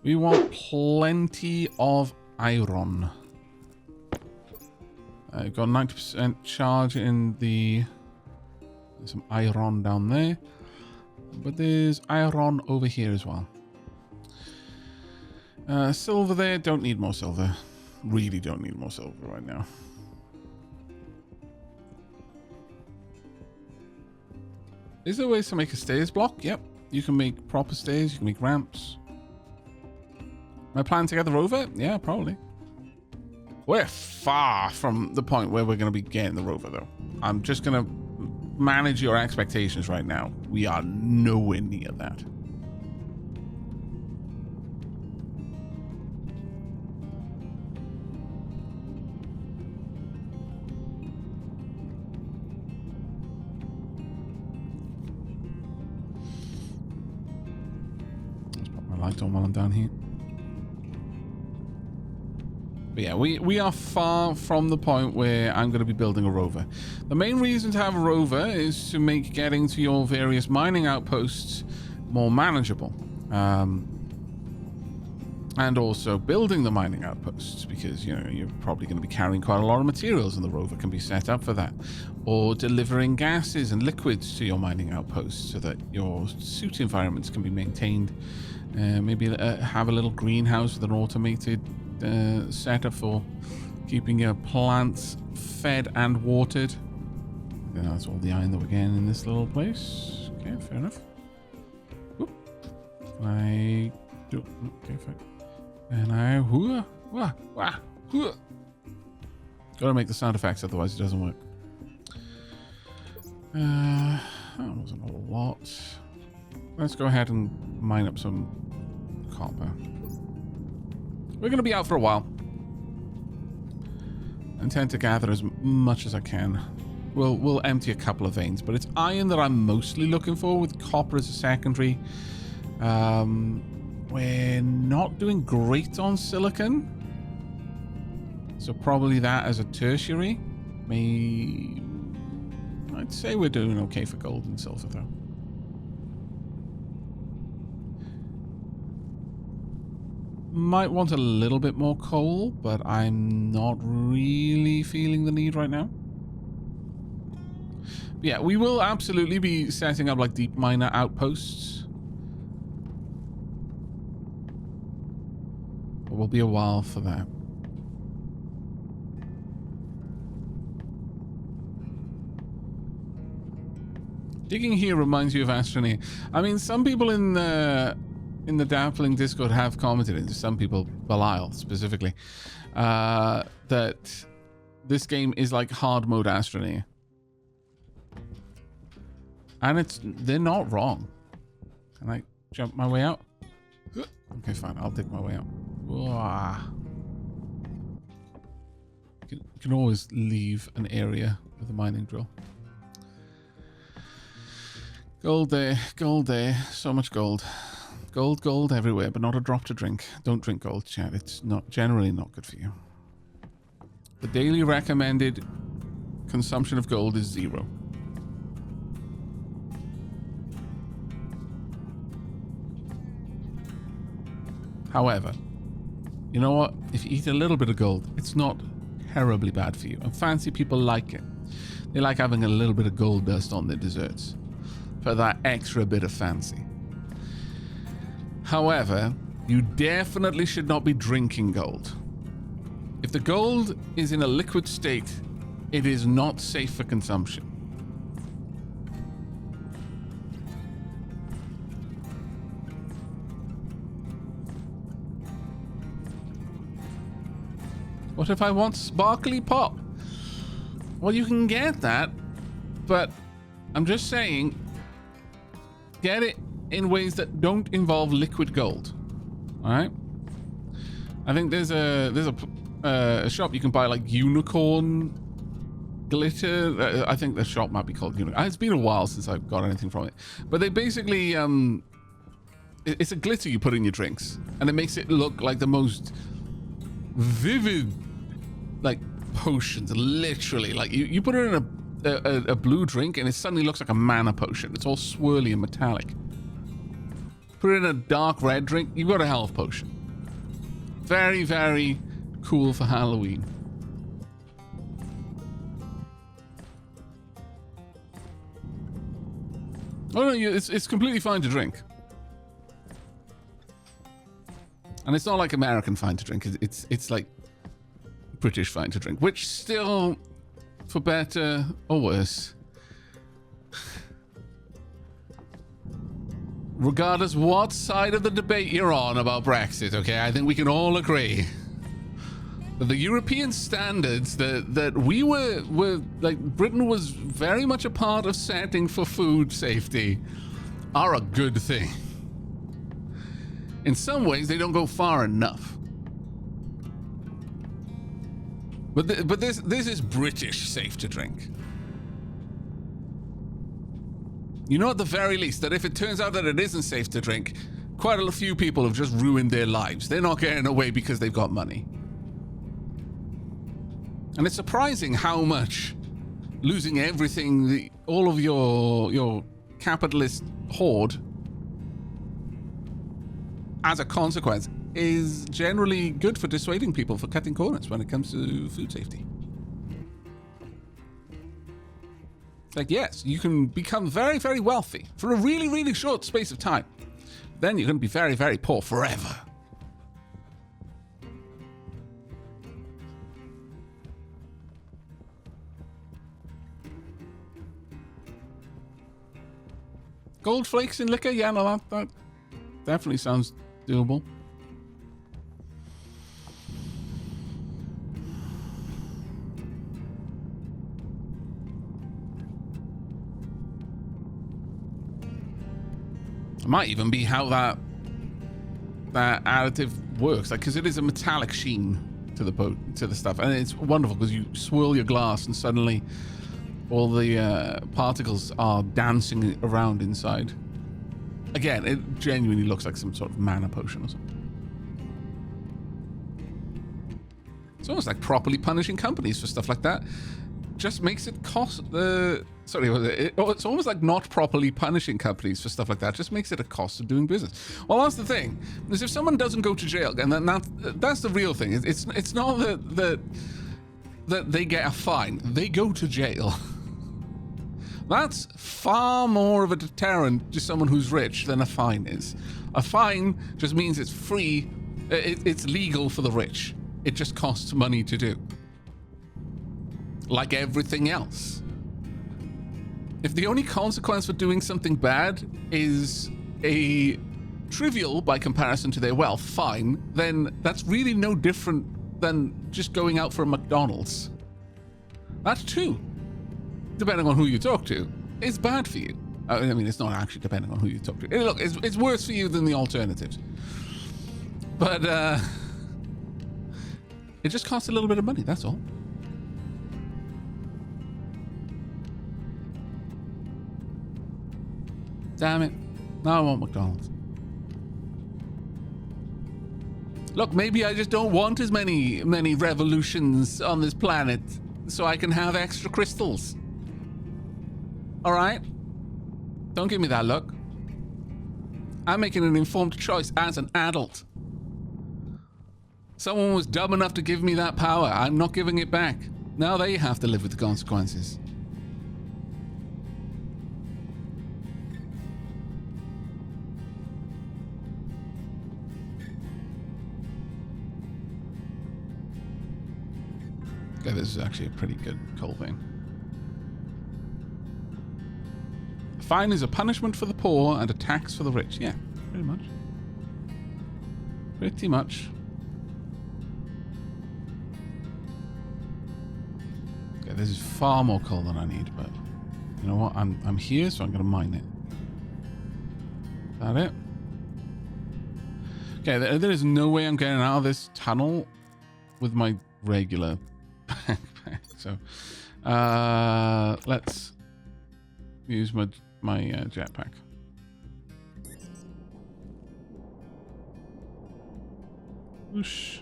We want plenty of iron. I've got 90% charge in the... There's some iron down there. But there's iron over here as well. Silver there. Don't need more silver. Really don't need more silver right now. Is there ways to make a stairs block? Yep. You can make proper stairs. You can make ramps. Am I planning to get the rover? Yeah, probably. We're far from the point where we're going to be getting the rover, though. I'm just going to manage your expectations right now. We are nowhere near that. Let's put my light on while I'm down here. But yeah, we are far from the point where I'm going to be building a rover. The main reason to have a rover is to make getting to your various mining outposts more manageable. And also building the mining outposts, because, you know, you're probably going to be carrying quite a lot of materials and the rover can be set up for that. Or delivering gases and liquids to your mining outposts so that your suit environments can be maintained. Maybe have a little greenhouse with an automated setup for keeping your plants fed and watered. Yeah, that's all the iron that we're getting in this little place. Okay, fair enough. Oop. I do. Okay, fine. And I gotta make the sound effects, otherwise it doesn't work. That wasn't a lot. Let's go ahead and mine up some copper. We're going to be out for a while. I intend to gather as much as I can. We'll empty a couple of veins, but it's iron that I'm mostly looking for, with copper as a secondary. We're not doing great on silicon, so probably that as a tertiary. I'd say we're doing okay for gold and silver, though. Might want a little bit more coal, but I'm not really feeling the need right now. But yeah, we will absolutely be setting up like deep miner outposts. It will be a while for that. Digging here reminds you of Astroneer. I mean, some people in the Dappling Discord have commented, and some people, Belial specifically, that this game is like hard mode Astroneer. And they're not wrong. Can I jump my way out? Okay, fine. I'll dig my way out. You can always leave an area with a mining drill. Gold there, so much gold. Gold everywhere, but not a drop to drink. Don't drink gold, chat. It's generally not good for you. The daily recommended consumption of gold is 0. However, you know what? If you eat a little bit of gold, it's not terribly bad for you. And fancy people like it. They like having a little bit of gold dust on their desserts for that extra bit of fancy. However, you definitely should not be drinking gold. If the gold is in a liquid state, it is not safe for consumption. What if I want sparkly pop? Well, you can get that, but I'm just saying, get it in ways that don't involve liquid gold. All right. I think there's a shop you can buy like unicorn glitter. I think the shop might be called Unicorn. It's been a while since I've got anything from it, but they basically it's a glitter you put in your drinks, and it makes it look like the most vivid, like potions. Literally, like you put it in a blue drink, and it suddenly looks like a mana potion. It's all swirly and metallic. Put it in a dark red drink, you've got a health potion. Very, very cool for Halloween. Oh no, it's completely fine to drink. And it's not like American fine to drink. It's like British fine to drink, which still, for better or worse, regardless what side of the debate you're on about Brexit, okay, I think we can all agree that the European standards that we were like Britain was very much a part of setting for food safety are a good thing. In some ways, they don't go far enough. But this is British safe to drink. You know, at the very least, that if it turns out that it isn't safe to drink, quite a few people have just ruined their lives. They're not getting away because they've got money. And it's surprising how much losing everything, all of your capitalist hoard, as a consequence, is generally good for dissuading people for cutting corners when it comes to food safety. Like, yes, you can become very, very wealthy for a really, really short space of time. Then you're going to be very, very poor forever. Gold flakes in liquor? Yeah, no, that definitely sounds doable. It might even be how that additive works, like, because it is a metallic sheen to the stuff, and it's wonderful because you swirl your glass and suddenly all the particles are dancing around inside. Again, it genuinely looks like some sort of mana potion or something. It's almost like properly punishing companies for stuff like that. Just makes it cost the... Sorry, it's almost like not properly punishing companies for stuff like that. Just makes it a cost of doing business. Well, that's the thing. Is if someone doesn't go to jail, and that's the real thing. It's not that they get a fine. They go to jail. That's far more of a deterrent to someone who's rich than a fine is. A fine just means it's free. It's legal for the rich. It just costs money to do. Like everything else. If the only consequence for doing something bad is a trivial, by comparison to their wealth, fine, then that's really no different than just going out for a McDonald's. That too, depending on who you talk to, is bad for you. I mean, it's not actually depending on who you talk to. Look, it's worse for you than the alternatives. But it just costs a little bit of money, that's all. Damn it. Now I want McDonald's. Look, maybe I just don't want as many revolutions on this planet so I can have extra crystals. Alright? Don't give me that look. I'm making an informed choice as an adult. Someone was dumb enough to give me that power. I'm not giving it back. Now they have to live with the consequences. Okay, this is actually a pretty good coal vein. A fine is a punishment for the poor and a tax for the rich. Yeah, pretty much. Pretty much. Okay, this is far more coal than I need, but you know what? I'm here, so I'm gonna mine it. Is that it? Okay, there is no way I'm getting out of this tunnel with my regular backpack. So let's use my jetpack. Whoosh.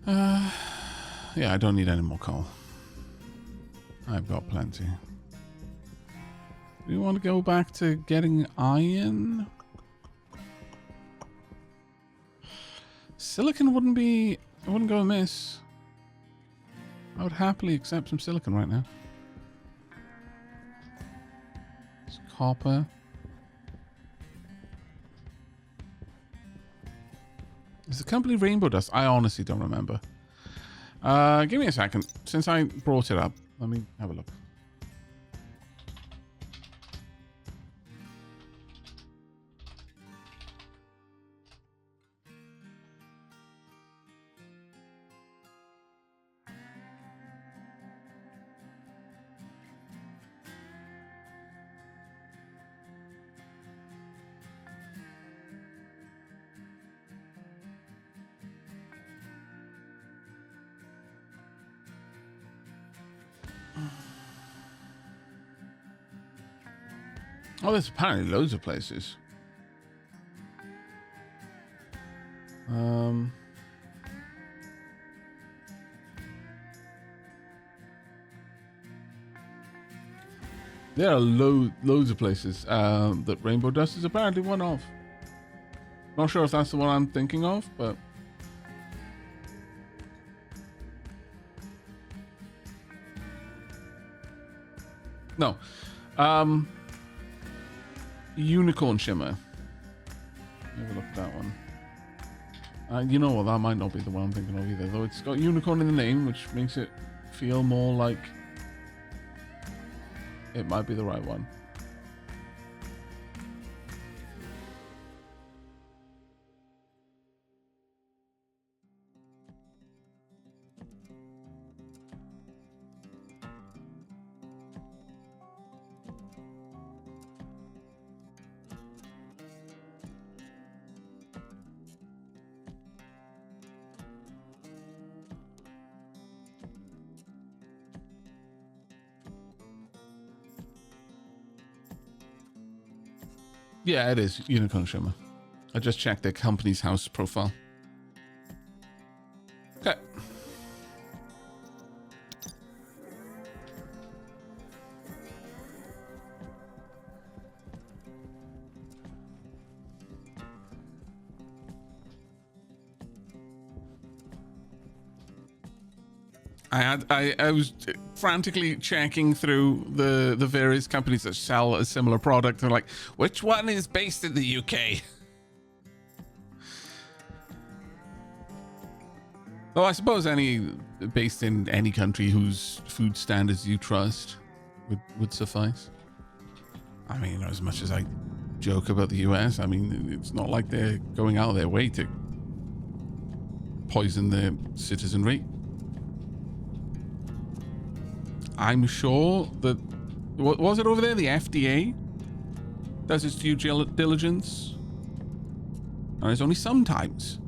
Yeah, I don't need any more coal. I've got plenty. Do you want to go back to getting iron? Silicon wouldn't be... It wouldn't go amiss. I would happily accept some silicon right now. It's copper. Is the company Rainbow Dust? I honestly don't remember. Give me a second. Since I brought it up, let me have a look. Oh, there's apparently loads of places. There are loads of places that Rainbow Dust is apparently one of. Not sure if that's the one I'm thinking of, but... No. Unicorn Shimmer. Have a look at that one. You know what? That might not be the one I'm thinking of either. Though it's got unicorn in the name, which makes it feel more like it might be the right one. Yeah, it is Unicorn Shimmer. I just checked their company's house profile. Okay. I was frantically checking through the various companies that sell a similar product. They're like, which one is based in the UK? Though I suppose any based in any country whose food standards you trust would suffice. I mean, as much as I joke about the US, I mean, it's not like they're going out of their way to poison their citizenry. I'm sure that... What was it over there? The FDA does its due diligence. And it's only sometimes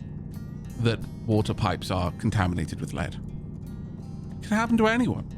that water pipes are contaminated with lead. It can happen to anyone.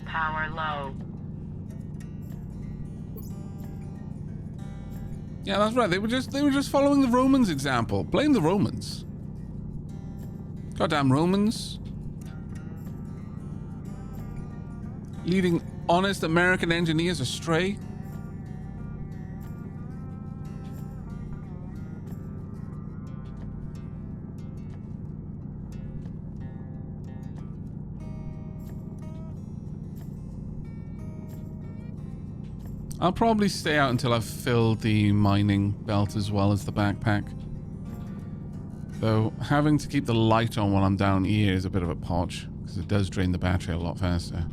Power low. Yeah, that's right. They were just following the Romans' example. Blame the Romans. Goddamn Romans. Leading honest American engineers astray. I'll probably stay out until I've filled the mining belt as well as the backpack. Though having to keep the light on while I'm down here is a bit of a potch, because it does drain the battery a lot faster.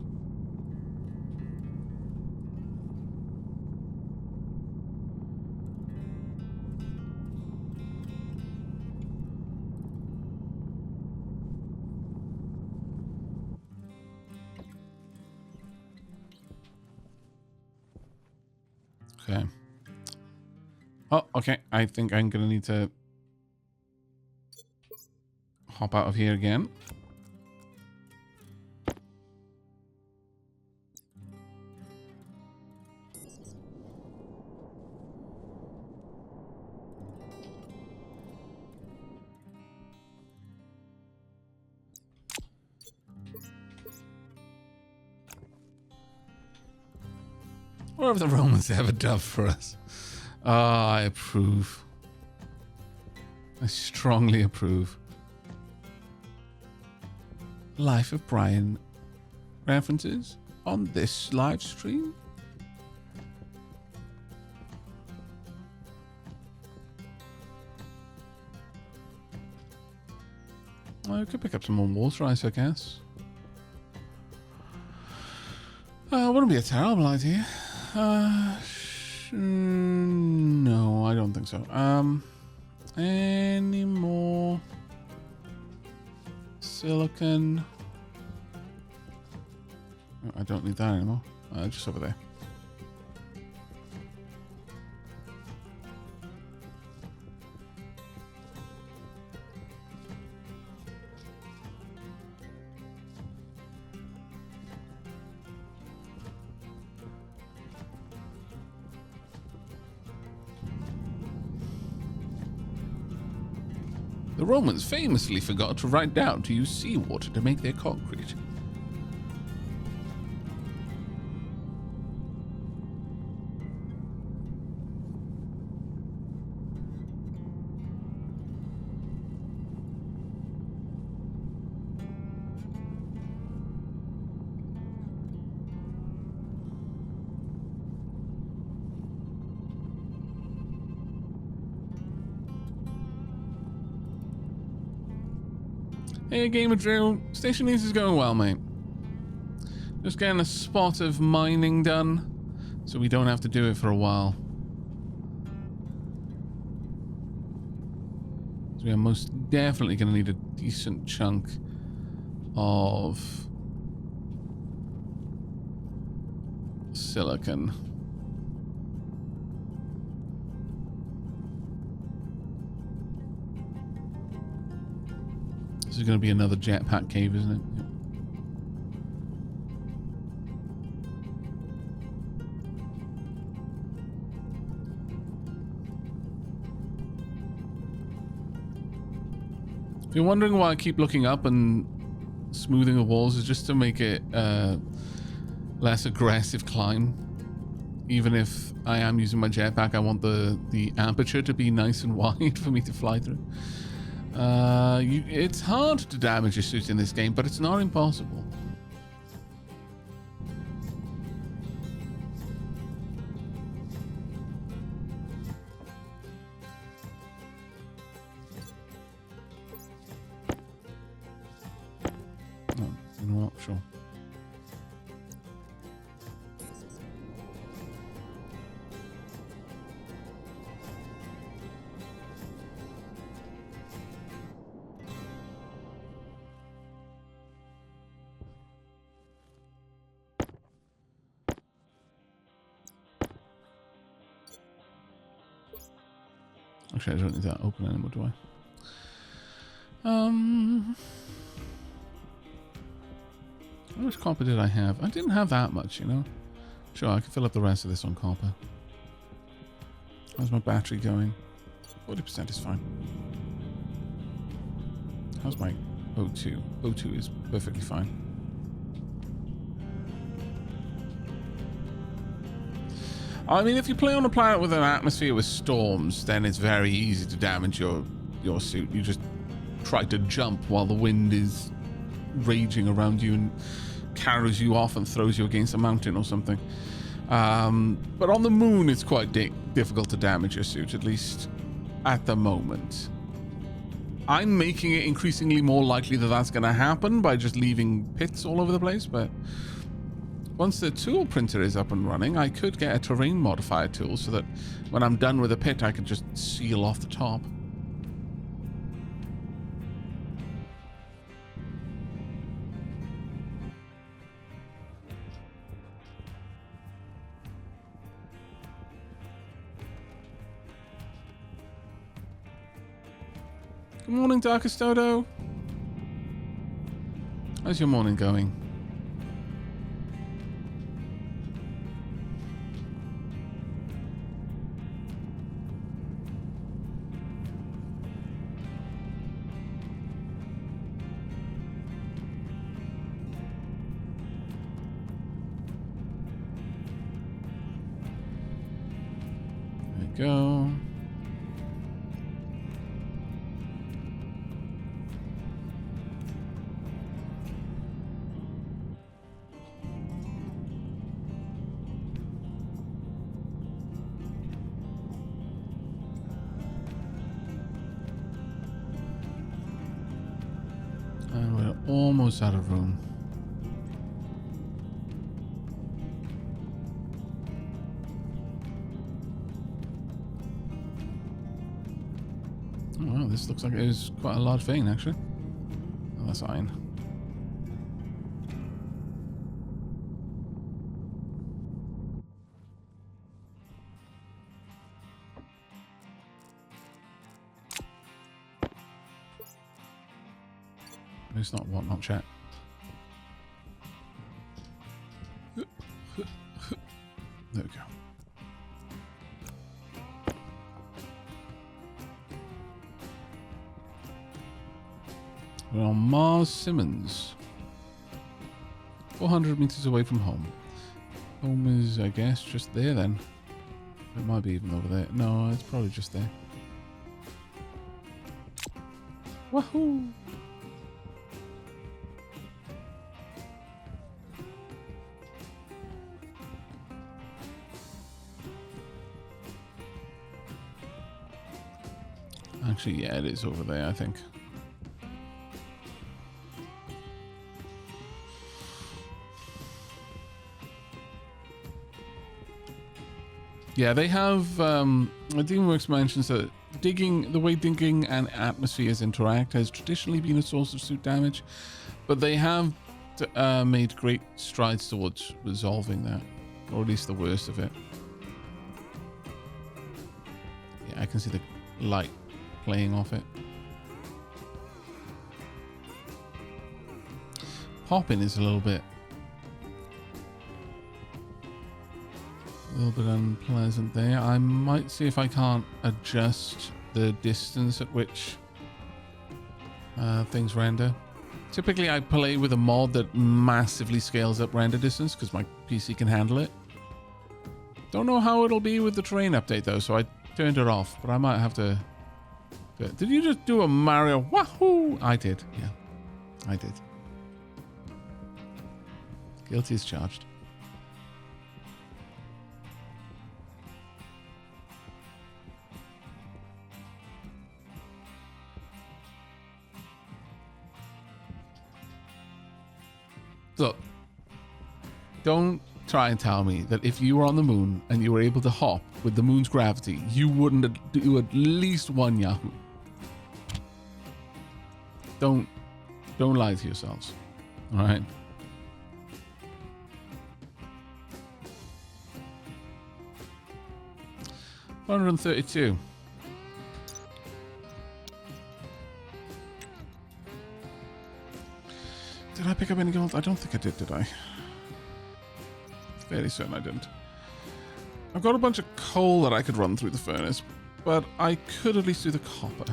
Okay. Oh, okay. I think I'm gonna need to hop out of here again. What have the Romans ever done for us? Ah, I approve. I strongly approve. Life of Brian references on this live stream. I could pick up some more water ice, I guess. Wouldn't be a terrible idea. No, I don't think so. Any more silicon? Oh, I don't need that anymore. Just over there. The Romans famously forgot to write down to use seawater to make their concrete. Hey, Gamer Drill. Stationeers is going well, mate. Just getting a spot of mining done, so we don't have to do it for a while. So we are most definitely going to need a decent chunk of silicon. This is going to be another jetpack cave, isn't it? Yep. If you're wondering why I keep looking up and smoothing the walls, is just to make it less aggressive climb. Even if I am using my jetpack, I want the aperture to be nice and wide for me to fly through. It's hard to damage your suit in this game, but it's not impossible. Oh, you know what? Sure. Actually, I don't need that open anymore, do I? How much copper did I have? I didn't have that much, you know? Sure, I can fill up the rest of this on copper. How's my battery going? 40% is fine. How's my O2? O2 is perfectly fine. I mean, if you play on a planet with an atmosphere with storms, then it's very easy to damage your suit. You just try to jump while the wind is raging around you and carries you off and throws you against a mountain or something. But on the moon, it's quite difficult to damage your suit, at least at the moment. I'm making it increasingly more likely that that's going to happen by just leaving pits all over the place, but once the tool printer is up and running, I could get a terrain modifier tool so that when I'm done with a pit, I could just seal off the top. Good morning, Darkest Dodo. How's your morning going? There we go. And we're almost out of room. Oh, wow, this looks like it was quite a large vein, actually. Oh, that's iron. It's not whatnot chat. There we go. We're on Mars Simmons. 400 meters away from home. Home is, I guess, just there then. It might be even over there. No, it's probably just there. Wahoo! Actually, yeah, it is over there, I think. Yeah, they have, DreamWorks mentions that the way digging and atmospheres interact has traditionally been a source of suit damage, but they have made great strides towards resolving that, or at least the worst of it. Yeah, I can see the light playing off it. Popping is a little bit unpleasant there. I might see if I can't adjust the distance at which things render. Typically I play with a mod that massively scales up render distance because my PC can handle it. Don't know how it'll be with the terrain update though, so I turned it off, but I might have to do it. Did you just do a Mario Wahoo? I did, yeah. I did. Guilty as charged. Look, don't try and tell me that if you were on the moon and you were able to hop with the moon's gravity, you wouldn't do at least one Yahoo. Don't lie to yourselves. All right. $132. Did I pick up any gold? I don't think I did I? Fairly certain I didn't. I've got a bunch of coal that I could run through the furnace, but I could at least do the copper.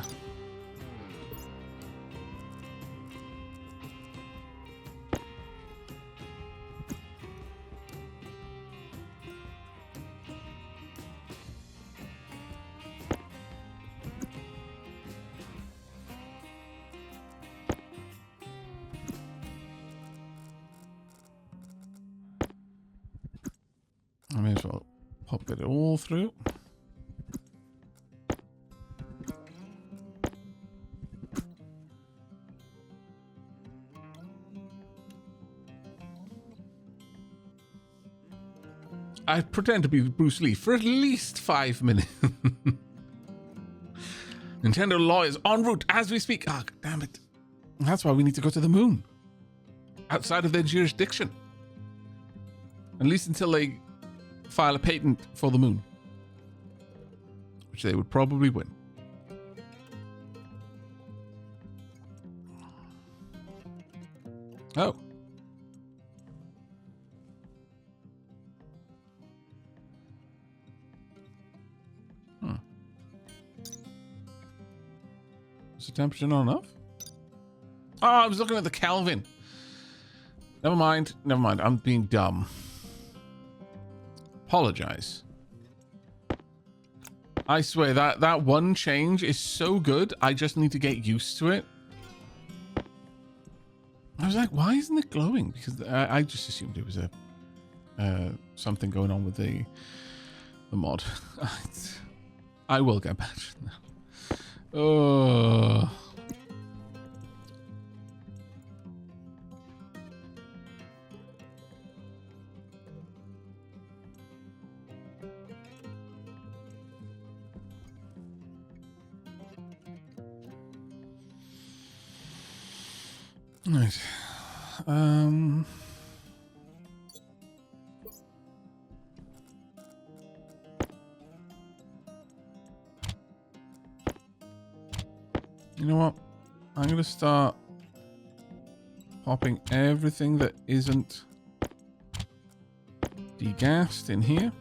I may as well pop it all through. I pretend to be Bruce Lee for at least 5 minutes. Nintendo lawyers en route as we speak. Ah, damn it. That's why we need to go to the moon. Outside of their jurisdiction. At least until they file a patent for the moon, which they would probably win. Oh. Is the temperature not enough? Oh, I was looking at the Kelvin. Never mind. Never mind. I'm being dumb. Apologize. I swear that one change is so good. I just need to get used to it. I was like, why isn't it glowing? Because I just assumed it was a something going on with the mod. I will get better now. Oh. Right. You know what? I'm going to start popping everything that isn't degassed in here.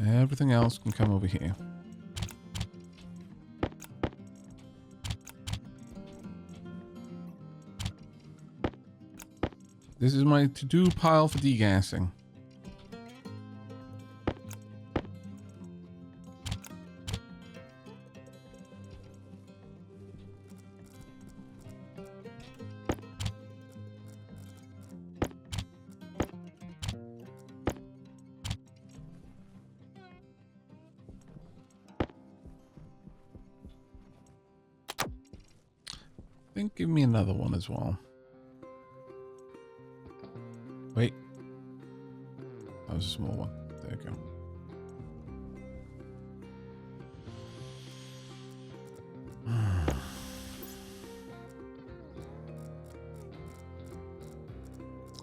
Everything else can come over here. This is my to-do pile for degassing. I think give me another one as well. Wait. That was a small one. There you go.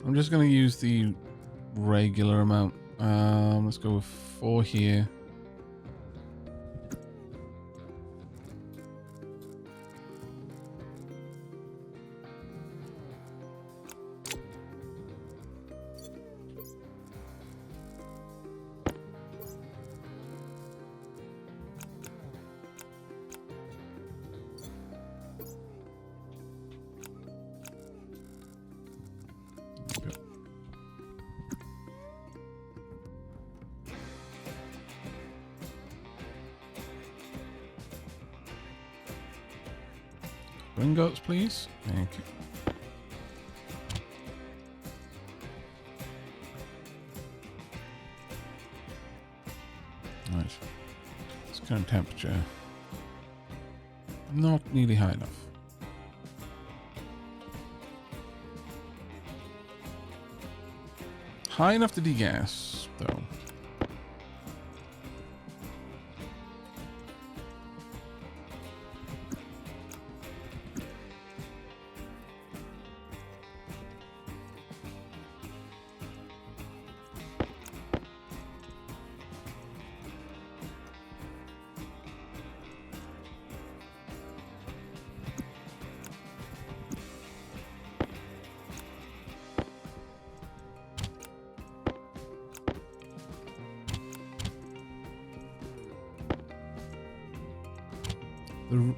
I'm just going to use the regular amount. Let's go with 4 here. Ingots, please. Thank you. Right. This current temperature. Not nearly high enough. High enough to degas, though.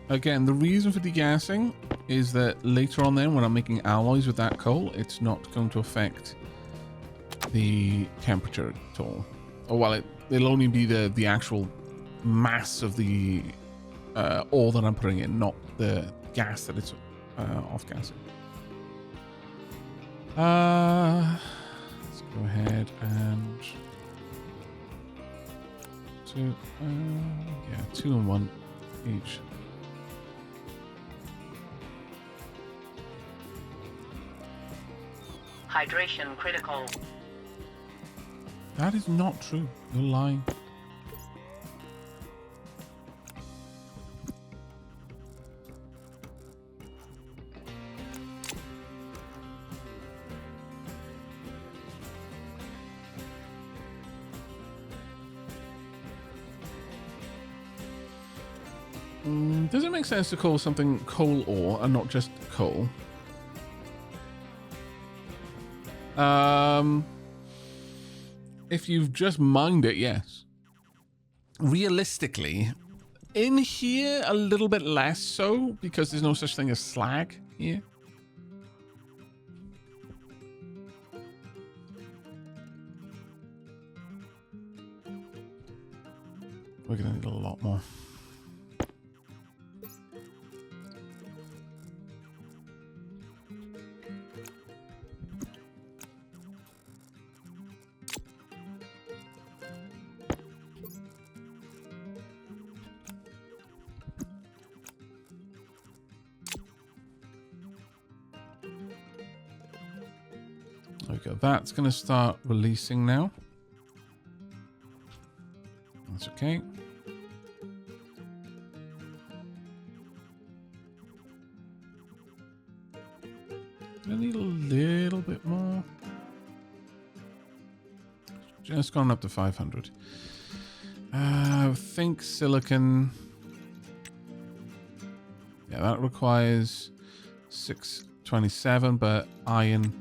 Again, the reason for degassing is that later on then, when I'm making alloys with that coal, it's not going to affect the temperature at all. Or well, it'll only be the actual mass of the ore that I'm putting in, not the gas that it's off-gassing. Let's go ahead and... two and one each. Hydration critical. That is not true. You're lying. Does it make sense to call something coal ore and not just coal? If you've just mined it, yes. Realistically, in here, a little bit less so, because there's no such thing as slag here. We're gonna need a lot more. Okay, that's going to start releasing now. That's okay. I need a little bit more. Just gone up to 500. I think silicon. Yeah, that requires 627, but iron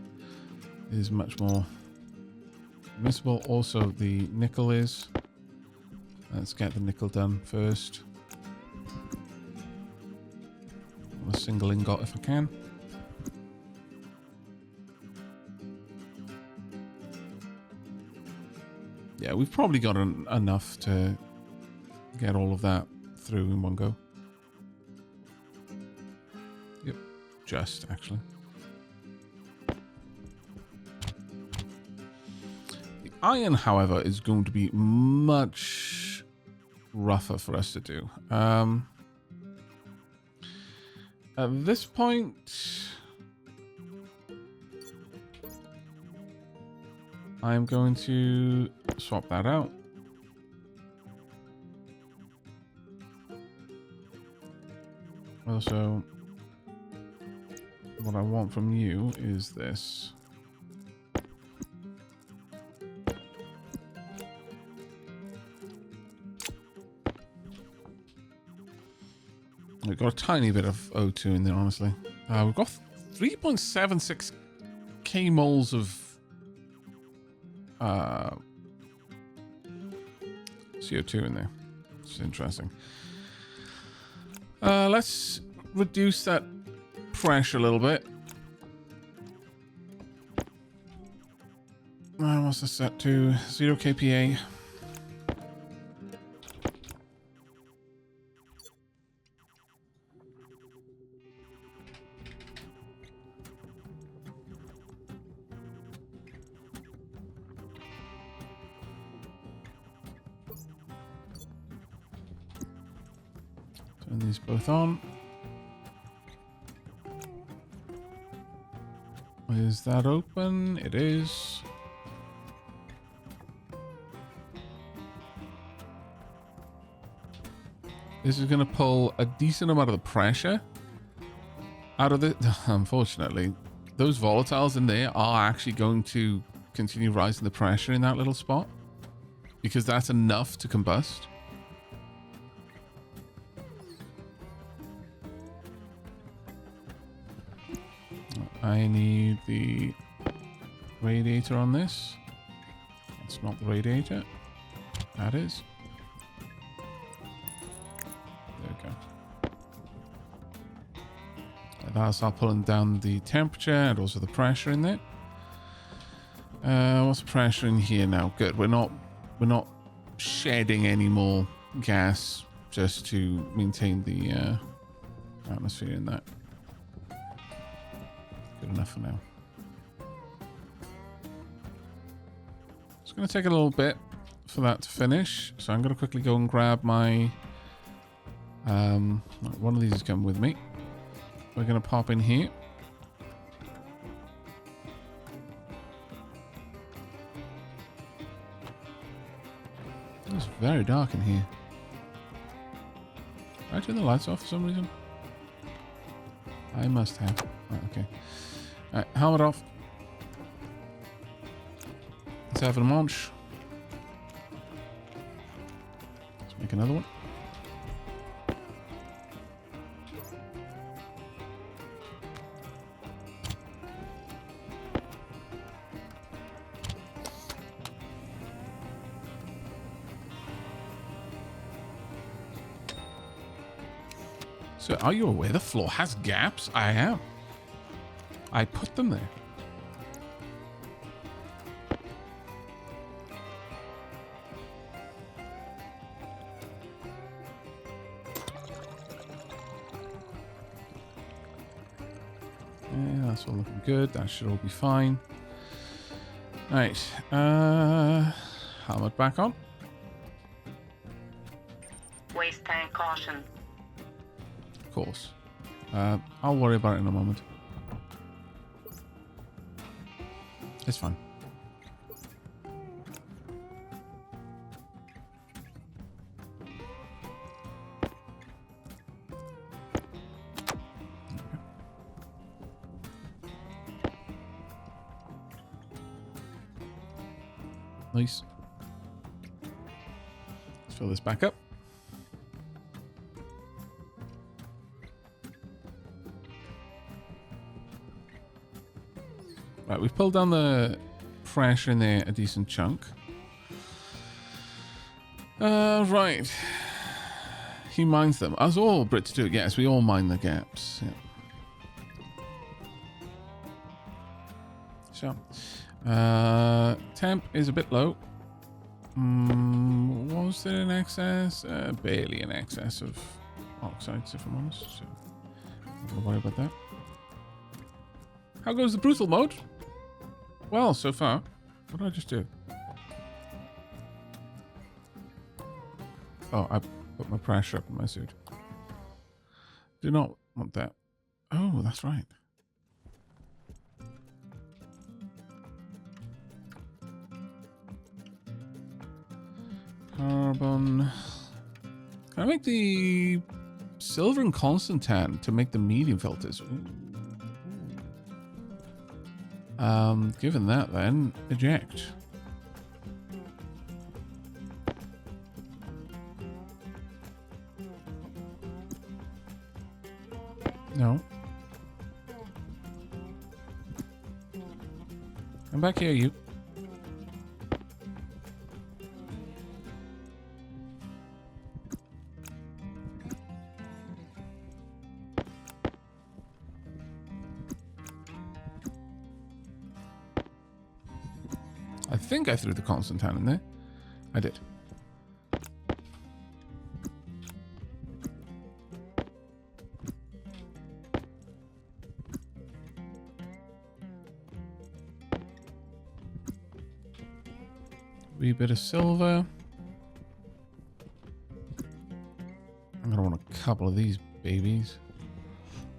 is much more admissible. Also, the nickel is. Let's get the nickel done first. A single ingot if I can. Yeah, we've probably got enough to get all of that through in one go. Yep, just actually. The iron, however, is going to be much rougher for us to do. At this point, I'm going to swap that out. Also, what I want from you is this. We've got a tiny bit of O2 in there, honestly. We've got 3.76 kmols of CO2 in there. It's interesting. Let's reduce that pressure a little bit. What's this set to? 0 kPa. Turn these both on. Is that open? It is. This is going to pull a decent amount of the pressure out of it. Unfortunately, those volatiles in there are actually going to continue rising the pressure in that little spot because that's enough to combust. I need the radiator on this. That's not the radiator. That is. There we go. That'll start pulling down the temperature and also the pressure in there. What's the pressure in here now? Good. We're not shedding any more gas just to maintain the atmosphere in that. Good enough for now. It's going to take a little bit for that to finish, so I'm going to quickly go and grab my one of these is coming with me. We're going to pop in here. It's very dark in here. Did I turn the lights off for some reason? I must have. Right, okay. Alright, helmet off. Let's have a munch. Let's make another one. So, are you aware the floor has gaps? I am. I put them there. Yeah, that's all looking good. That should all be fine. Right. Helmet back on. Waste tank caution. Of course. I'll worry about it in a moment. It's fine. Nice. Let's fill this back up. Right, we've pulled down the pressure in there a decent chunk. Right. He mines them. As all Brits do it, yes, we all mine the gaps. Yeah. So, temp is a bit low. Was there an excess? Barely an excess of oxides, if I'm honest. So, don't worry about that. How goes the brutal mode? Well, so far. What did I just do? Oh, I put my pressure up in my suit. Do not want that. Oh, that's right. Carbon. Can I make the silver and constant to make the medium filters? Ooh. Given that, then eject. No. Come back here, you. I think I threw the constant in there. I did. Wee bit of silver. I'm gonna want a couple of these babies.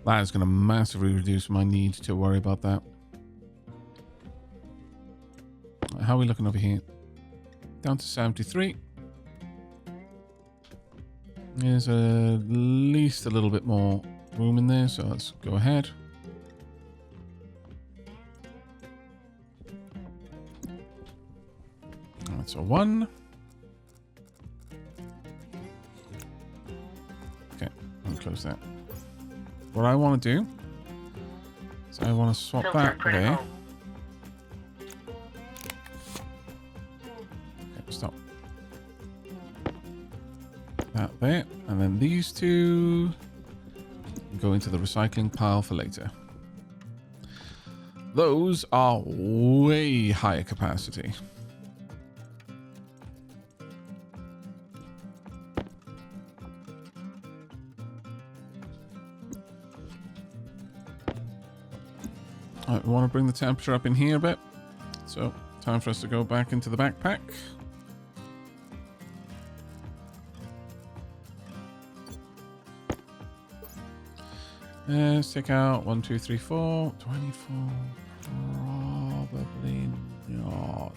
That is gonna massively reduce my need to worry about that. How are we looking over here? Down to 73. There's at least a little bit more room in there, so let's go ahead. Alright, so 1. Okay, I'll close that. What I want to do is I want to swap that there. Stop. That there. And then these two go into the recycling pile for later. Those are way higher capacity. Alright, we want to bring the temperature up in here a bit. So, time for us to go back into the backpack. Let's take out 1, 2, 3, 4, 24. Probably not.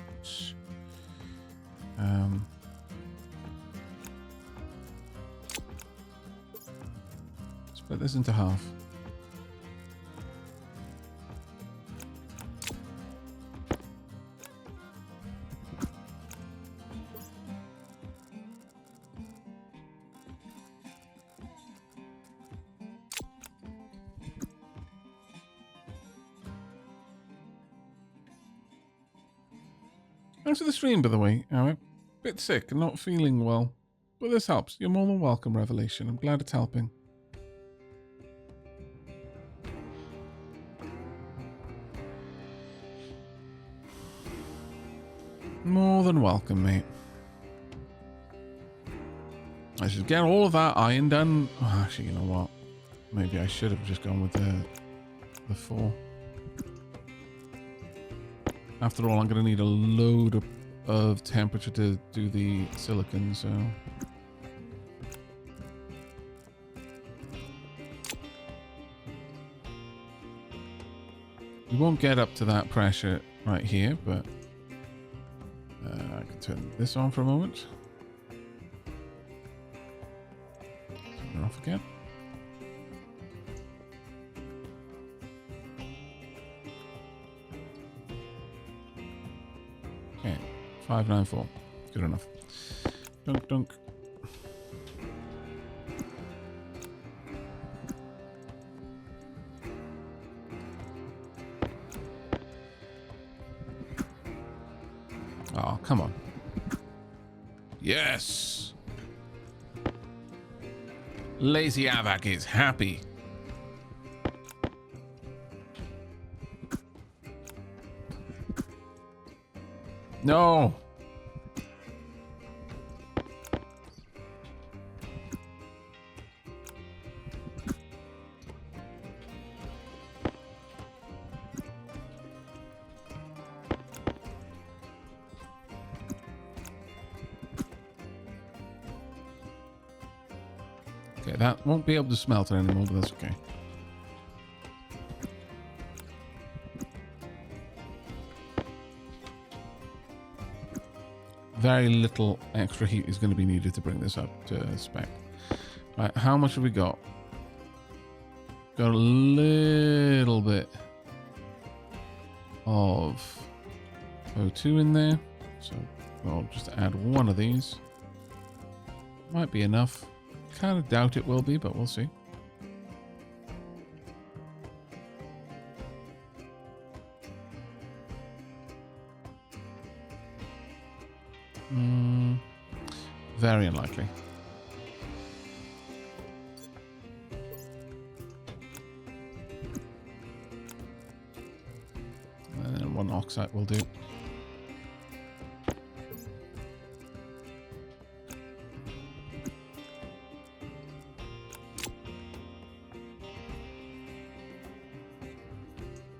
split this into half. Thanks for the stream, by the way. I'm a bit sick and not feeling well, but this helps. You're more than welcome, Revelation. I'm glad it's helping. More than welcome, mate. I should get all of that iron done. Oh, actually, you know what? Maybe I should have just gone with the 4. After all, I'm going to need a load of temperature to do the silicon, so... We won't get up to that pressure right here, but... I can turn this on for a moment. Turn it off again. Okay, 594. Good enough. Dunk, dunk. Oh, come on. Yes! Lazy Aavak is happy. No! Okay, that won't be able to smelt it anymore, but that's okay. Very little extra heat is going to be needed to bring this up to spec. Right, how much have we got? Got a little bit of O2 in there. So I'll just add one of these. Might be enough. Kind of doubt it will be, but we'll see. Very unlikely. And then one oxide will do.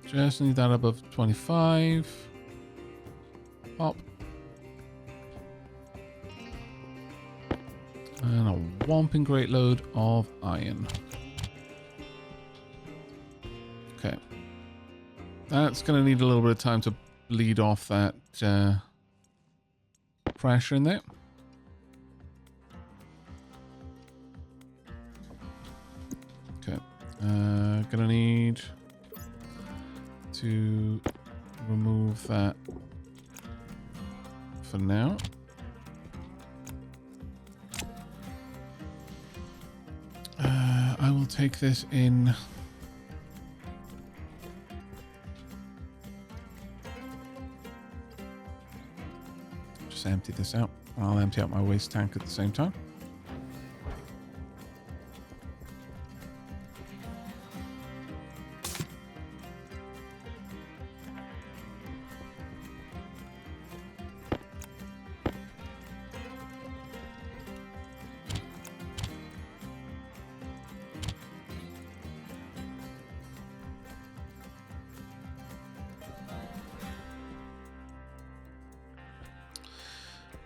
Just need that above 25. Pop. And a whomping great load of iron. Okay. That's going to need a little bit of time to bleed off that pressure in there. Okay. Gonna need to remove that for now. I will take this in. Just empty this out. I'll empty out my waste tank at the same time.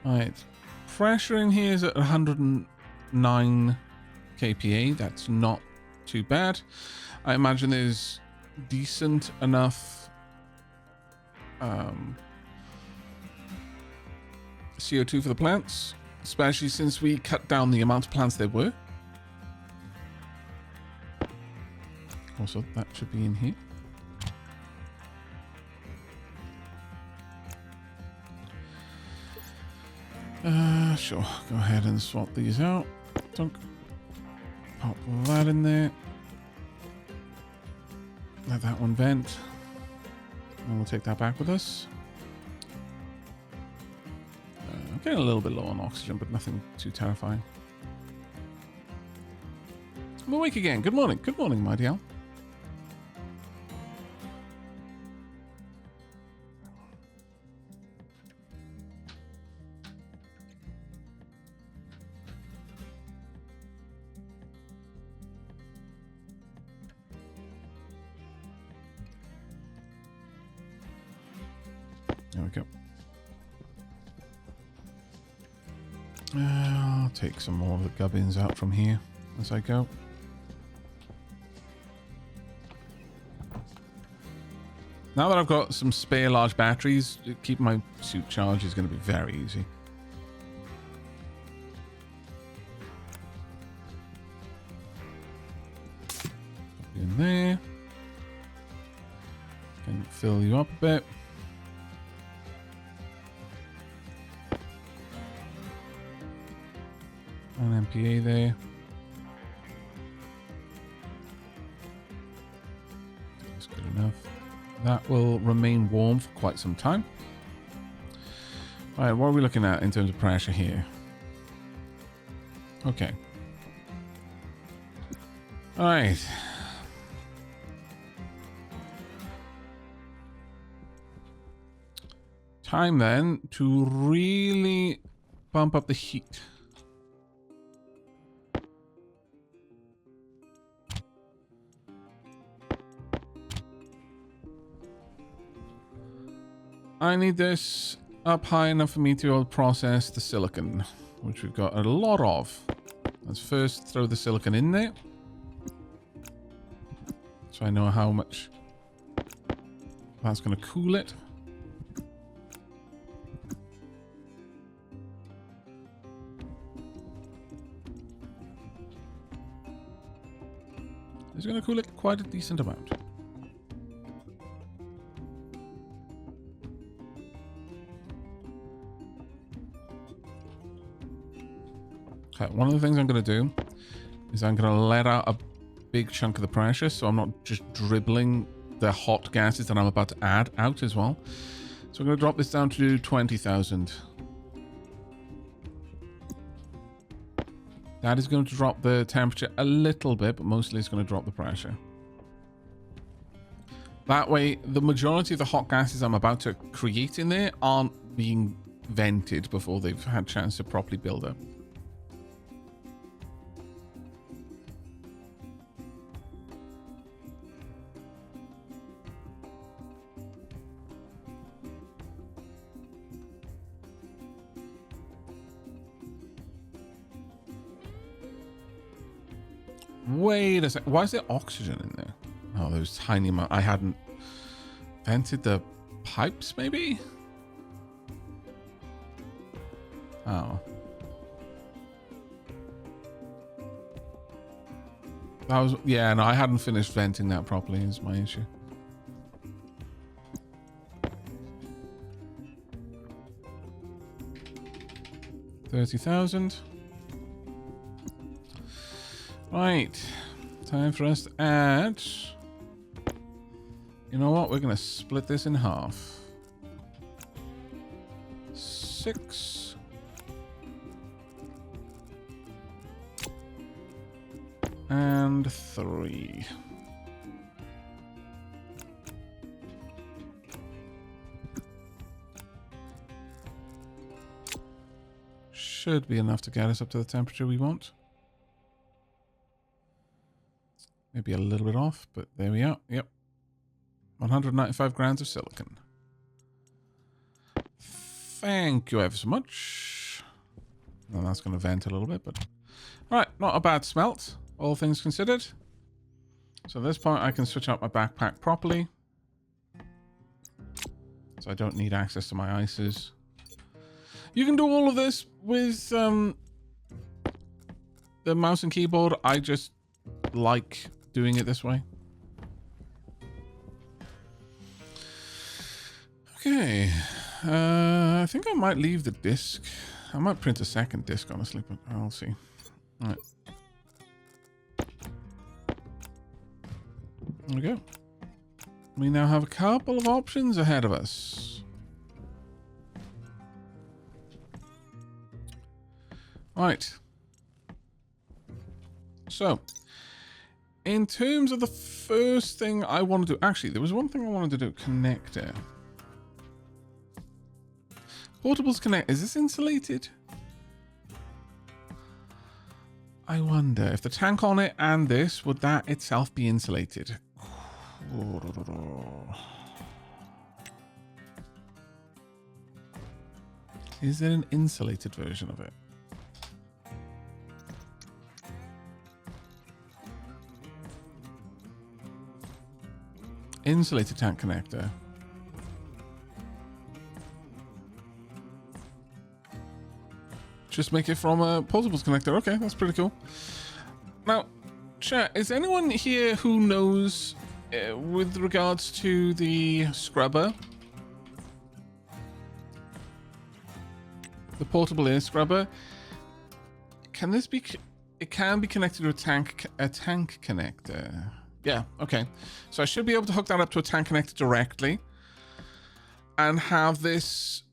Right, pressure in here is at 109 kPa. That's not too bad. I imagine there's decent enough CO2 for the plants, especially since we cut down the amount of plants there were. Also, that should be in here. Sure. Go ahead and swap these out. Dunk. Pop that in there. Let that one vent. And we'll take that back with us. I'm getting a little bit low on oxygen, but nothing too terrifying. I'm awake again. Good morning. Good morning, my dear. There we go. I'll take some more of the gubbins out from here as I go. Now that I've got some spare large batteries, keeping my suit charged is going to be very easy. In there. Can fill you up a bit. An MPA there. That's good enough. That will remain warm for quite some time. All right, what are we looking at in terms of pressure here? Okay. All right. Time then to really bump up the heat. I need this up high enough for me to be able to process the silicon, which we've got a lot of. Let's first throw the silicon in there, so I know how much that's going to cool it. It's going to cool it quite a decent amount. Okay, one of the things I'm going to do is I'm going to let out a big chunk of the pressure, so I'm not just dribbling the hot gases that I'm about to add out as well. So I'm going to drop this down to 20,000. That is going to drop the temperature a little bit, but mostly it's going to drop the pressure. That way, the majority of the hot gases I'm about to create in there aren't being vented before they've had a chance to properly build up. Wait a sec. Why is there oxygen in there? Oh, those tiny amount. I hadn't vented the pipes, maybe? Oh. That was... Yeah, no, I hadn't finished venting that properly is my issue. $30,000. Right, time for us to add. You know what? We're going to split this in half. 6. And 3. Should be enough to get us up to the temperature we want. Maybe a little bit off, but there we are. Yep. 195 grams of silicon. Thank you ever so much. Well, that's going to vent a little bit, but... Alright, not a bad smelt, all things considered. So at this point, I can switch out my backpack properly. So I don't need access to my ices. You can do all of this with the mouse and keyboard. I just like doing it this way. Okay. I think I might leave the disc. I might print a second disc, honestly, but I'll see. All right. There we go. We now have a couple of options ahead of us. Right. So, in terms of the first thing I want to do... Actually, there was one thing I wanted to do. Connector. Portables connect. Is this insulated? I wonder if the tank on it and this, would that itself be insulated? Is there an insulated version of it? Insulated tank connector. Just make it from a portables connector. Okay, that's pretty cool. Now, chat, is anyone here who knows with regards to the scrubber? The portable air scrubber. Can this be... It can be connected to a tank connector. Yeah, okay. So I should be able to hook that up to a tank connector directly. And have this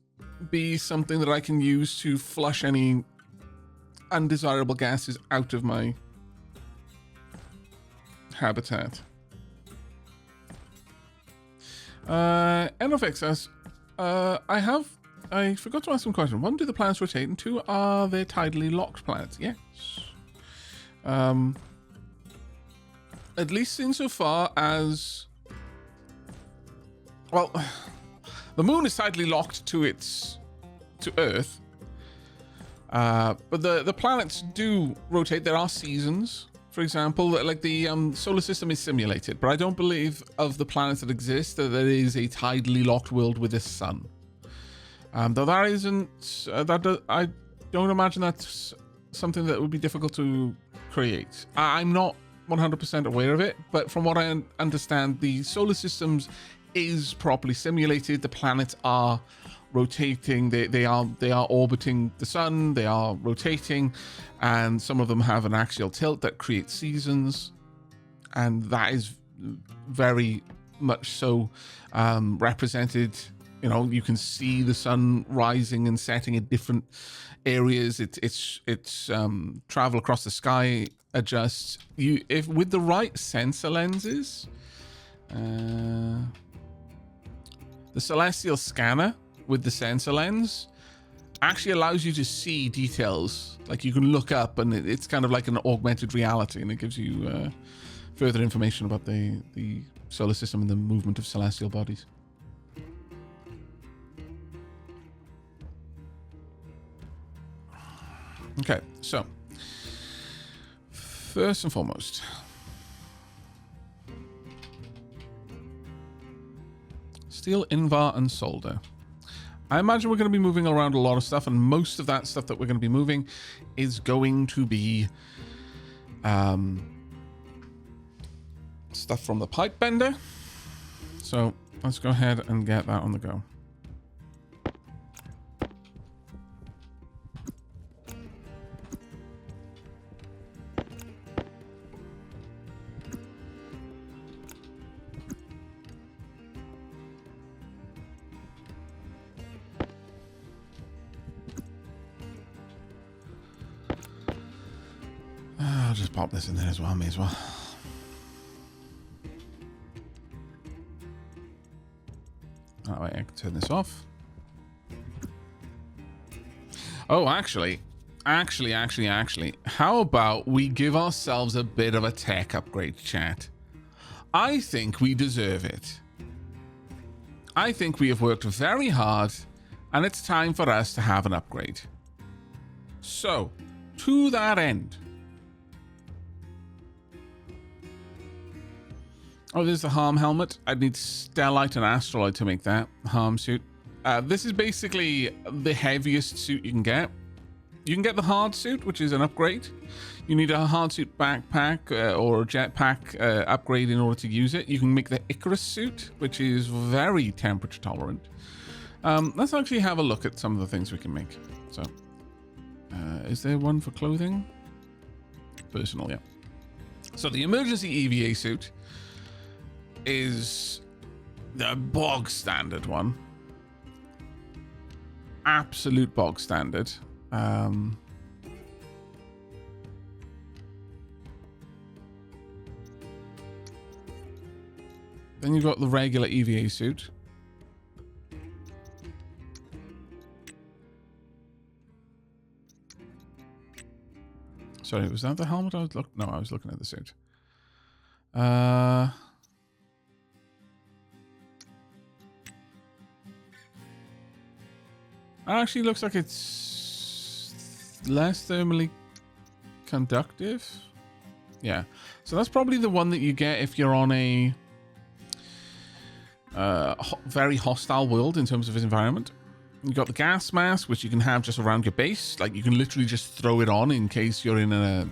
be something that I can use to flush any undesirable gases out of my habitat. NFX says, I forgot to ask some question. One, do the planets rotate? And two, are they tidally locked planets? Yes. At least insofar as... Well... The moon is tidally locked to Earth, but the planets do rotate. There are seasons, for example, like the solar system is simulated, but I don't believe of the planets that exist that there is a tidally locked world with a sun. Though that isn't, I don't imagine that's something that would be difficult to create. I'm not 100% aware of it, but from what I understand, the solar systems is properly simulated. The planets are rotating. They are orbiting the sun. They are rotating, and some of them have an axial tilt that creates seasons, and that is very much so represented. You know, you can see the sun rising and setting in different areas. It's travel across the sky adjusts. If with the right sensor lenses. The celestial scanner with the sensor lens actually allows you to see details. Like you can look up and it's kind of like an augmented reality, and it gives you further information about the solar system and the movement of celestial bodies. Okay, so first and foremost, steel, invar, and solder. I imagine we're going to be moving around a lot of stuff, and most of that stuff that we're going to be moving is going to be stuff from the pipe bender. So let's go ahead and get that on the go. I'll just pop this in there as well, may as well. That way I can turn this off. Oh, actually, how about we give ourselves a bit of a tech upgrade, chat? I think we deserve it. I think we have worked very hard, and it's time for us to have an upgrade. So, to that end... Oh, there's the harm helmet. I'd need stellite and astroloid to make that harm suit. This is basically the heaviest suit you can get. You can get the hard suit, which is an upgrade. You need a hard suit backpack or jetpack upgrade in order to use it. You can make the Icarus suit, which is very temperature tolerant. Let's actually have a look at some of the things we can make. So, is there one for clothing? Personal, yeah. So the emergency EVA suit is the bog standard one. Absolute bog standard. Then you've got the regular EVA suit. Sorry, was that the helmet I was looking? No, I was looking at the suit. Actually looks like it's less thermally conductive. Yeah. So that's probably the one that you get if you're on a very hostile world in terms of its environment. You've got the gas mask, which you can have just around your base. Like, you can literally just throw it on in case you're in a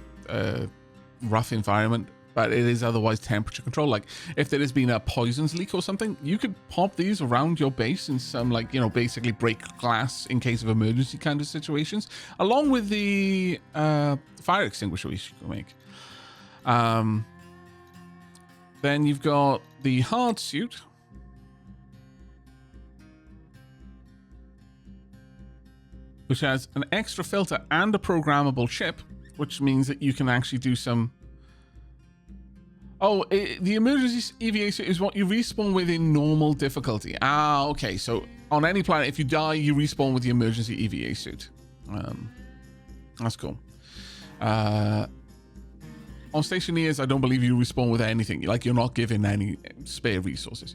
rough environment, but it is otherwise temperature control. Like, if there has been a poisons leak or something, you could pop these around your base in some, like, you know, basically break glass in case of emergency kind of situations, along with the fire extinguisher we should make. Then you've got the hard suit, which has an extra filter and a programmable chip, which means that you can actually do some... Oh, the emergency EVA suit is what you respawn with in normal difficulty. Ah, okay. So on any planet, if you die, you respawn with the emergency EVA suit. That's cool. On Stationeers, I don't believe you respawn with anything. Like, you're not given any spare resources.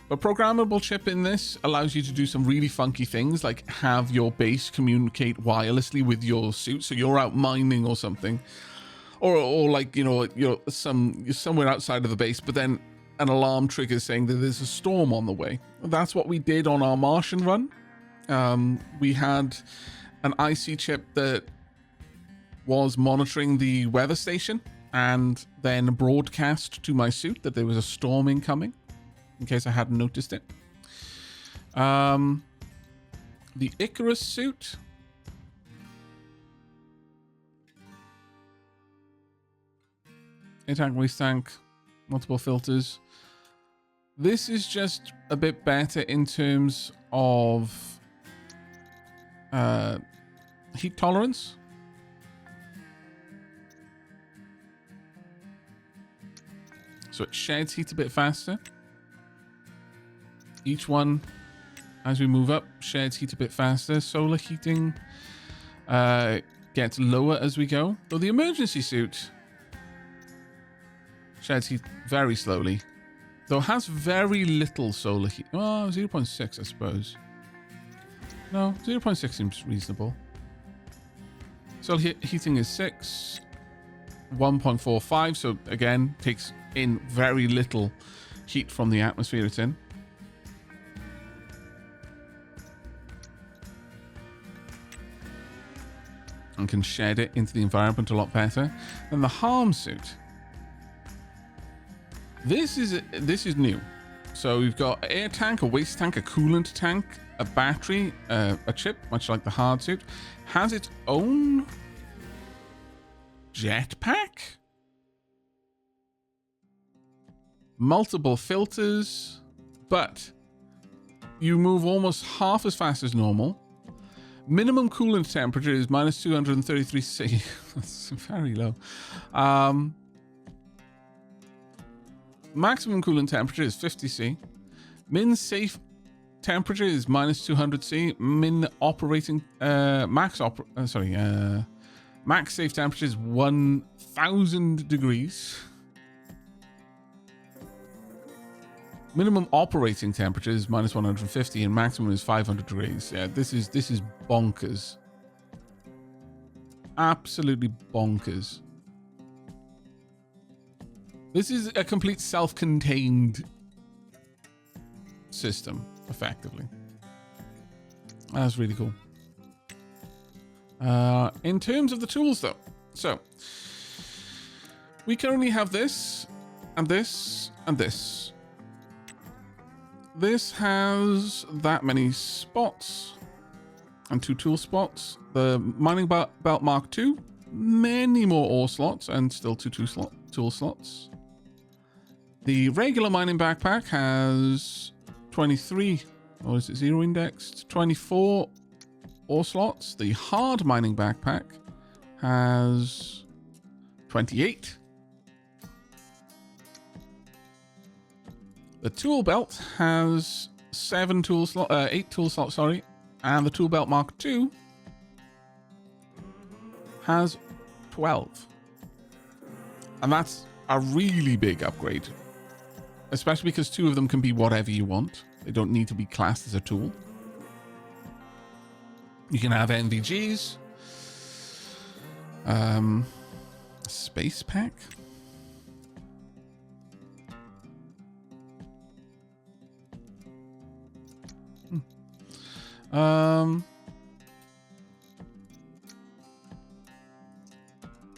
But programmable chip in this allows you to do some really funky things, like have your base communicate wirelessly with your suit. So you're out mining or something, or like, you know, you're somewhere outside of the base, but then an alarm triggers saying that there's a storm on the way. That's what we did on our Martian run. We had an IC chip that was monitoring the weather station and then broadcast to my suit that there was a storm incoming, in case I hadn't noticed it. The Icarus suit. Air-tank, waste-tank, multiple filters. This is just a bit better in terms of heat tolerance. So it sheds heat a bit faster. Each one, as we move up, sheds heat a bit faster. Solar heating gets lower as we go. Though the emergency suit sheds heat very slowly. Though it has very little solar heat. Oh, 0.6, I suppose. No, 0.6 seems reasonable. Solar heating is 6. 1.45, so again, takes in very little heat from the atmosphere it's in. And can shed it into the environment a lot better. And the harm suit. This is new. So we've got an air tank, a waste tank, a coolant tank, a battery, a chip, much like the hard suit. Has its own jetpack. Multiple filters, but you move almost half as fast as normal. Minimum coolant temperature is minus 233 C. That's very low. Maximum coolant temperature is 50 C. Min safe temperature is minus 200 C. Min operating max safe temperature is 1000 degrees. Minimum operating temperature is minus 150 and maximum is 500 degrees. Yeah, this is bonkers. Absolutely bonkers. This is a complete self-contained system, effectively. That's really cool. In terms of the tools, though, so we currently have this and this and this. this has that many spots and 2 tool spots. The mining belt Mark II, many more ore slots and still 2 tool slots. The regular mining backpack has 23, or is it 0 indexed? 24 ore slots. The hard mining backpack has 28. The tool belt has 8 tool slots, sorry. And the tool belt Mark II has 12. And that's a really big upgrade. Especially because 2 of them can be whatever you want. They don't need to be classed as a tool. You can have NVGs. Space pack.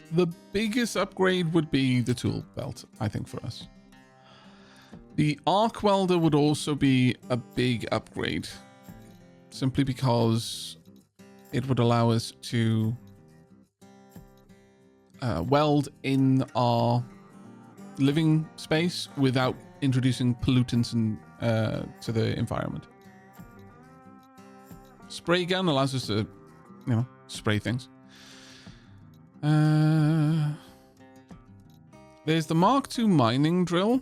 The biggest upgrade would be the tool belt, I think, for us. The arc welder would also be a big upgrade, simply because it would allow us to weld in our living space without introducing pollutants to the environment. Spray gun allows us to, spray things. There's the Mark II mining drill,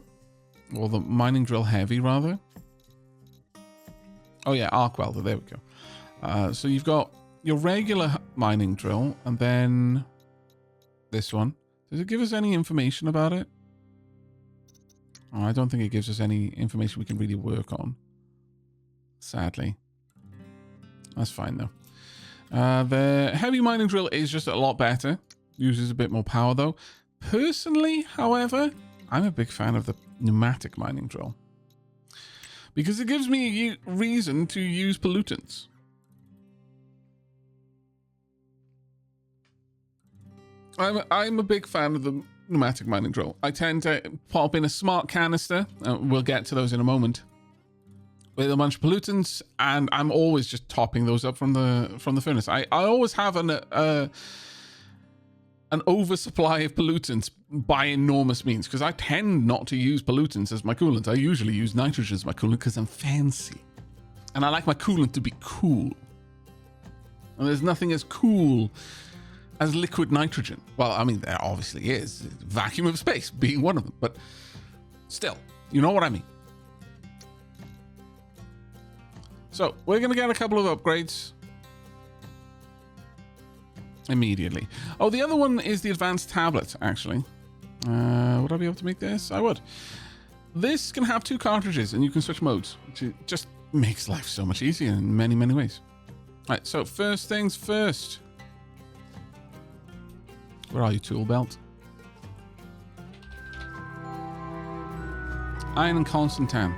or the mining drill heavy, rather. Oh yeah, arc welder, there we go. So you've got your regular mining drill, and then this one. Does it give us any information about it? Oh, I don't think it gives us any information we can really work on, sadly. That's fine, though. The heavy mining drill is just a lot better. Uses a bit more power, though. Personally, however, I'm a big fan of the pneumatic mining drill, because it gives me a reason to use pollutants. I'm a big fan of the pneumatic mining drill. I tend to pop in a smart canister, we'll get to those in a moment, with a bunch of pollutants, and I'm always just topping those up from the furnace. I always have an oversupply of pollutants by enormous means, because I tend not to use pollutants as my coolant. I usually use nitrogen as my coolant because I'm fancy, and I like my coolant to be cool. And there's nothing as cool as liquid nitrogen. Well, I mean, there obviously is, vacuum of space being one of them, but still, you know what I mean. So we're going to get a couple of upgrades immediately. Oh, the other one is the advanced tablet, actually. Would I be able to make this? I would. This can have 2 cartridges, and you can switch modes, which just makes life so much easier in many, many ways. All right, so first things first. Where are you, tool belt? Iron and Constantan.